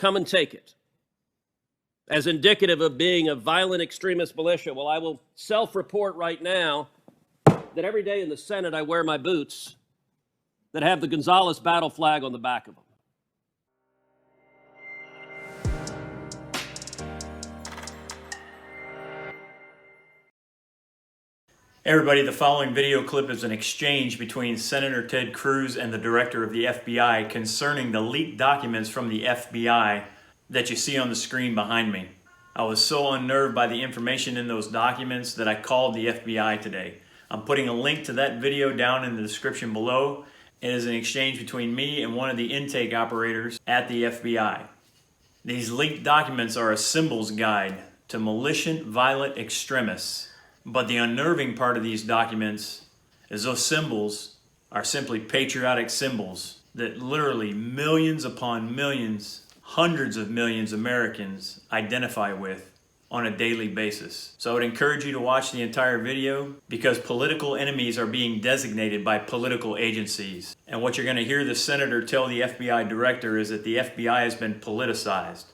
come and take it as indicative of being a violent extremist militia. Well, I will self-report right now that every day in the Senate I wear my boots that have the Gonzales battle flag on the back of them. Hey everybody, the following video clip is an exchange between Senator Ted Cruz and the director of the FBI concerning the leaked documents from the FBI that you see on the screen behind me. I was so unnerved by the information in those documents that I called the FBI today. I'm putting a link to that video down in the description below. It is an exchange between me and one of the intake operators at the FBI. These leaked documents are a symbols guide to militia violent extremists. But the unnerving part of these documents is those symbols are simply patriotic symbols that literally millions upon millions, hundreds of millions of Americans identify with on a daily basis. So I would encourage you to watch the entire video because political enemies are being designated by political agencies. And what you're going to hear the senator tell the FBI director is that the FBI has been politicized.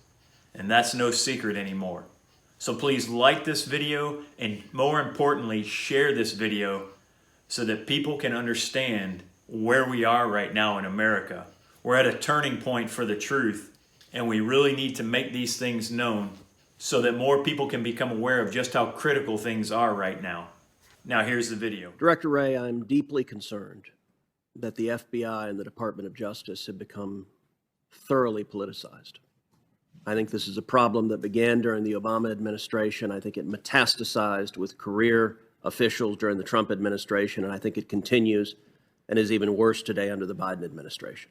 And that's no secret anymore. So please like this video and more importantly, share this video so that people can understand where we are right now in America. We're at a turning point for the truth and we really need to make these things known so that more people can become aware of just how critical things are right now. Now here's the video. Director Wray, I'm deeply concerned that the FBI and the Department of Justice have become thoroughly politicized. I think this is a problem that began during the Obama administration. I think it metastasized with career officials during the Trump administration, and I think it continues and is even worse today under the Biden administration.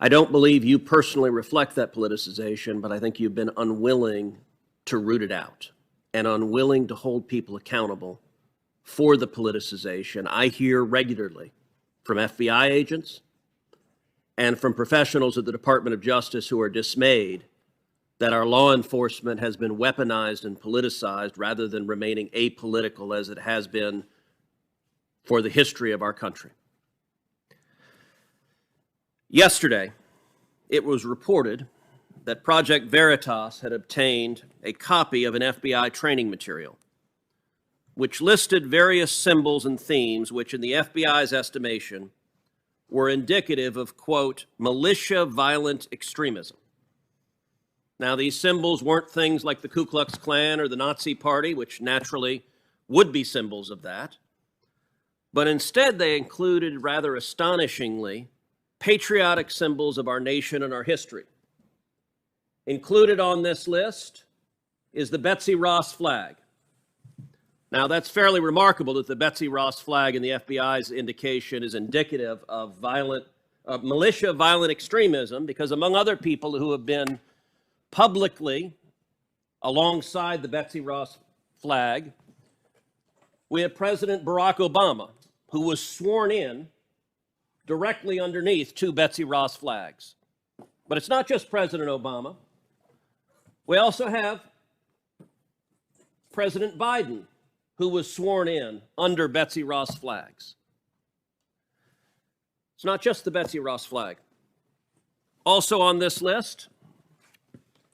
I don't believe you personally reflect that politicization, but I think you've been unwilling to root it out and unwilling to hold people accountable for the politicization. I hear regularly from FBI agents and from professionals at the Department of Justice who are dismayed that our law enforcement has been weaponized and politicized rather than remaining apolitical as it has been for the history of our country. Yesterday, it was reported that Project Veritas had obtained a copy of an FBI training material which listed various symbols and themes which, in the FBI's estimation, were indicative of, quote, militia violent extremism. Now, these symbols weren't things like the Ku Klux Klan or the Nazi Party, which naturally would be symbols of that, but instead they included, rather astonishingly, patriotic symbols of our nation and our history. Included on this list is the Betsy Ross Flag. Now, that's fairly remarkable that the Betsy Ross Flag in the FBI's indication is indicative of militia violent extremism, because among other people who have been publicly alongside the Betsy Ross Flag, we have President Barack Obama, who was sworn in directly underneath two Betsy Ross flags. But it's not just President Obama. We also have President Biden, who was sworn in under Betsy Ross flags. It's not just the Betsy Ross flag. Also on this list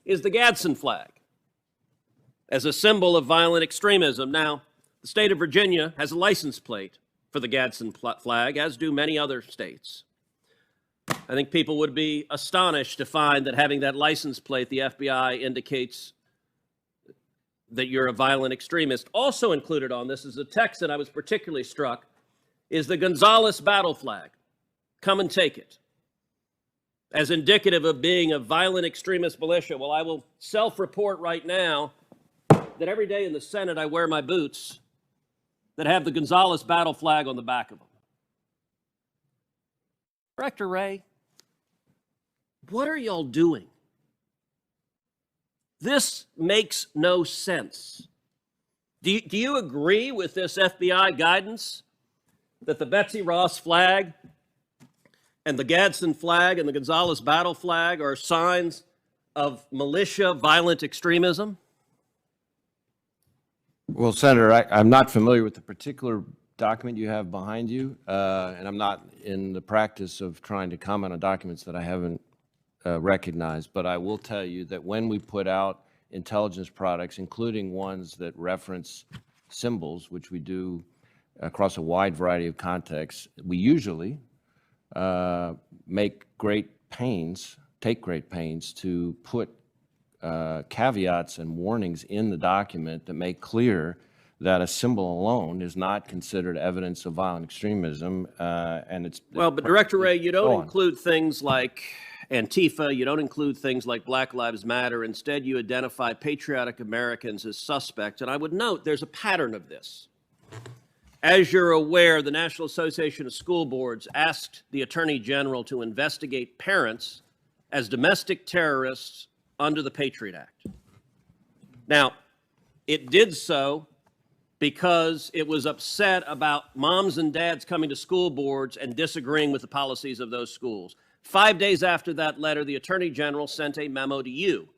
is the Gadsden Flag as a symbol of violent extremism. Now, the state of Virginia has a license plate for the Gadsden Flag, as do many other states. I think people would be astonished to find that having that license plate, the FBI indicates that you're a violent extremist. Also included on this is a text that I was particularly struck, is the Gonzales battle flag. Come and take it as indicative of being a violent extremist militia. Well, I will self-report right now that every day in the Senate I wear my boots that have the Gonzales battle flag on the back of them. Director Wray, what are y'all doing? This makes no sense. Do you agree with this FBI guidance that the Betsy Ross flag and the Gadsden flag and the Gonzales battle flag are signs of militia violent extremism? Well, Senator, I'm not familiar with the particular document you have behind you, and I'm not in the practice of trying to comment on documents that I haven't recognized, but I will tell you that when we put out intelligence products, including ones that reference symbols, which we do across a wide variety of contexts, we usually take great pains to put caveats and warnings in the document that make clear that a symbol alone is not considered evidence of violent extremism, and it's... Well, but Director Wray, you don't include things like Antifa, you don't include things like Black Lives Matter. Instead, you identify patriotic Americans as suspects. And I would note there's a pattern of this. As you're aware, the National Association of School Boards asked the Attorney General to investigate parents as domestic terrorists under the Patriot Act. Now, it did so because it was upset about moms and dads coming to school boards and disagreeing with the policies of those schools. 5 days after that letter, the Attorney General sent a memo to you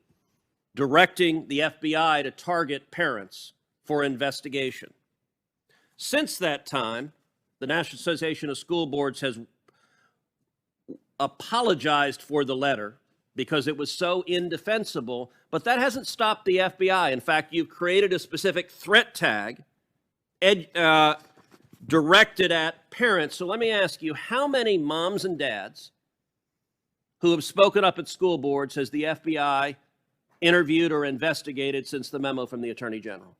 directing the FBI to target parents for investigation. Since that time, the National Association of School Boards has apologized for the letter because it was so indefensible, but that hasn't stopped the FBI. In fact, you've created a specific threat tag directed at parents. So let me ask you, how many moms and dads who have spoken up at school boards has the FBI interviewed or investigated since the memo from the Attorney General?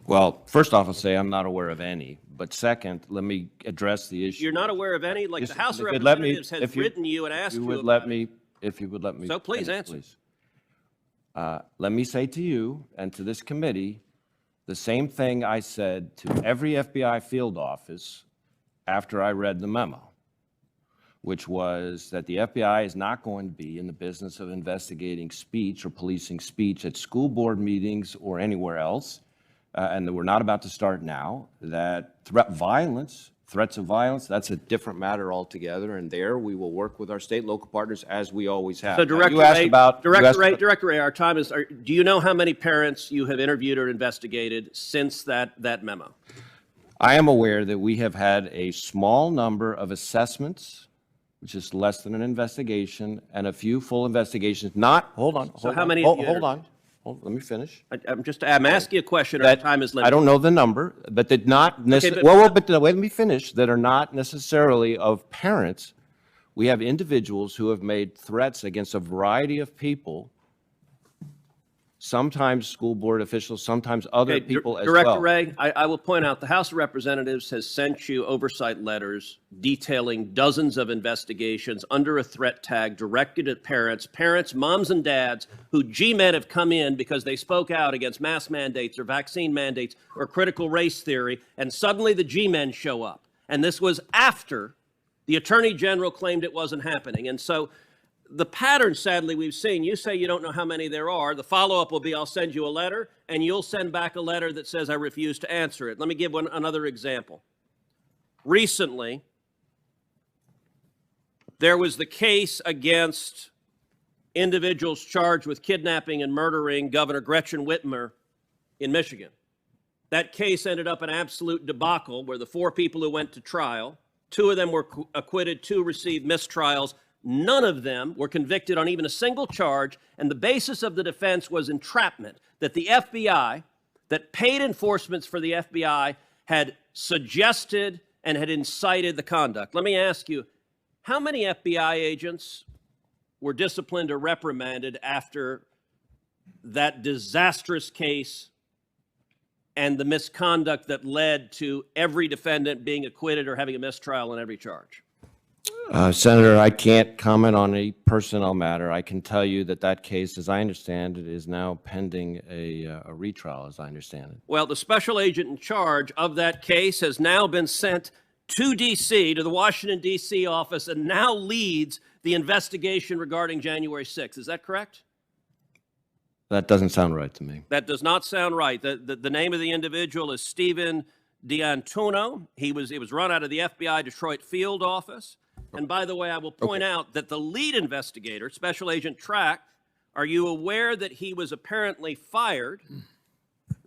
Well, first off, I'll say I'm not aware of any. But second, let me address the issue. You're not aware of any? Like, Yes, the House of if you'd let me- Representatives has if you- written you and asked you you would about let it. me, if you would let me. So please finish, answer. please. Let me say to you and to this committee the same thing I said to every FBI field office after I read the memo, which was that the FBI is not going to be in the business of investigating speech or policing speech at school board meetings or anywhere else, and that we're not about to start now, that threats of violence, that's a different matter altogether, and there we will work with our state and local partners as we always have. So, Now, Director you asked Wray, about- you asked about- Director Wray, our time is, do you know how many parents you have interviewed or investigated since that memo? I am aware that we have had a small number of assessments, which is less than an investigation, and a few full investigations. Hold on. So how many have you Hold on. Let me finish. I'm asking a question, our That- time is I limited. don't know the number, but did not necessarily, but let me finish, that are not necessarily of parents. We have individuals who have made threats against a variety of people, sometimes school board officials, sometimes other Okay, people as Director well. Wray, I will point out the House of Representatives has sent you oversight letters detailing dozens of investigations under a threat tag directed at parents, moms and dads who G-men have come in because they spoke out against mask mandates or vaccine mandates or critical race theory, and suddenly the G-men show up. And this was after the Attorney General claimed it wasn't happening. And so the pattern, sadly, we've seen, you say you don't know how many there are. The follow-up will be, I'll send you a letter, and you'll send back a letter that says I refuse to answer it. Let me give another example. Recently, there was the case against individuals charged with kidnapping and murdering Governor Gretchen Whitmer in Michigan. That case ended up an absolute debacle where the 4 people who went to trial, 2 of them were acquitted, 2 received mistrials. None of them were convicted on even a single charge, and the basis of the defense was entrapment, that the FBI, that paid enforcements for the FBI, had suggested and had incited the conduct. Let me ask you, how many FBI agents were disciplined or reprimanded after that disastrous case and the misconduct that led to every defendant being acquitted or having a mistrial on every charge? Senator, I can't comment on a personnel matter. I can tell you that that case, as I understand it, is now pending a retrial, as I understand it. Well, the special agent in charge of that case has now been sent to D.C., to the Washington, D.C. office, and now leads the investigation regarding January 6th. Is that correct? That doesn't sound right to me. That does not sound right. The name of the individual is Stephen D'Antuono. It was run out of the FBI Detroit field office. And by the way, I will point out that the lead investigator, Special Agent Track, are you aware that he was apparently fired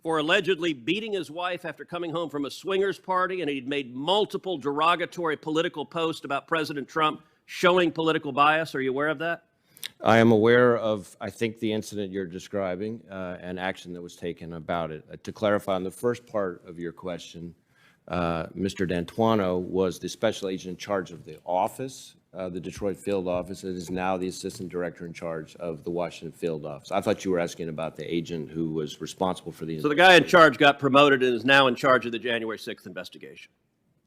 for allegedly beating his wife after coming home from a swingers party, and he'd made multiple derogatory political posts about President Trump showing political bias? Are you aware of that? I am aware of, I think, the incident you're describing and action that was taken about it. To clarify on the first part of your question, Mr. D'Antuono was the special agent in charge of the office, the Detroit field office, and is now the assistant director in charge of the Washington field office. I thought you were asking about the agent who was responsible for the. So the guy in charge got promoted and is now in charge of the January 6th investigation.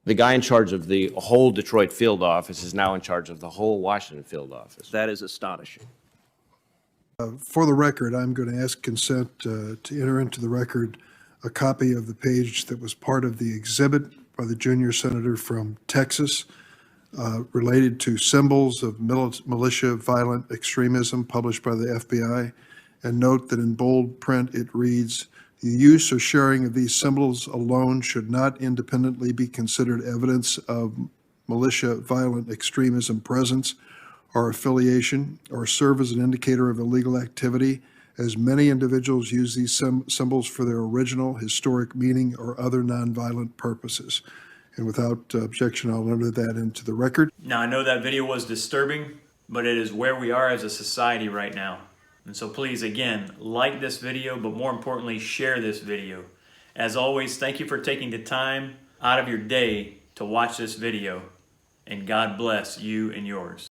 The guy in charge of the whole Detroit field office is now in charge of the whole Washington field office. That is astonishing. For the record, I'm going to ask consent to enter into the record a copy of the page that was part of the exhibit by the junior senator from Texas related to symbols of militia violent extremism published by the FBI. And note that in bold print it reads, "The use or sharing of these symbols alone should not independently be considered evidence of militia violent extremism presence or affiliation or serve as an indicator of illegal activity, as many individuals use these symbols for their original historic meaning or other nonviolent purposes." And without objection, I'll enter that into the record. Now, I know that video was disturbing, but it is where we are as a society right now. And so please, again, like this video, but more importantly, share this video. As always, thank you for taking the time out of your day to watch this video, and God bless you and yours.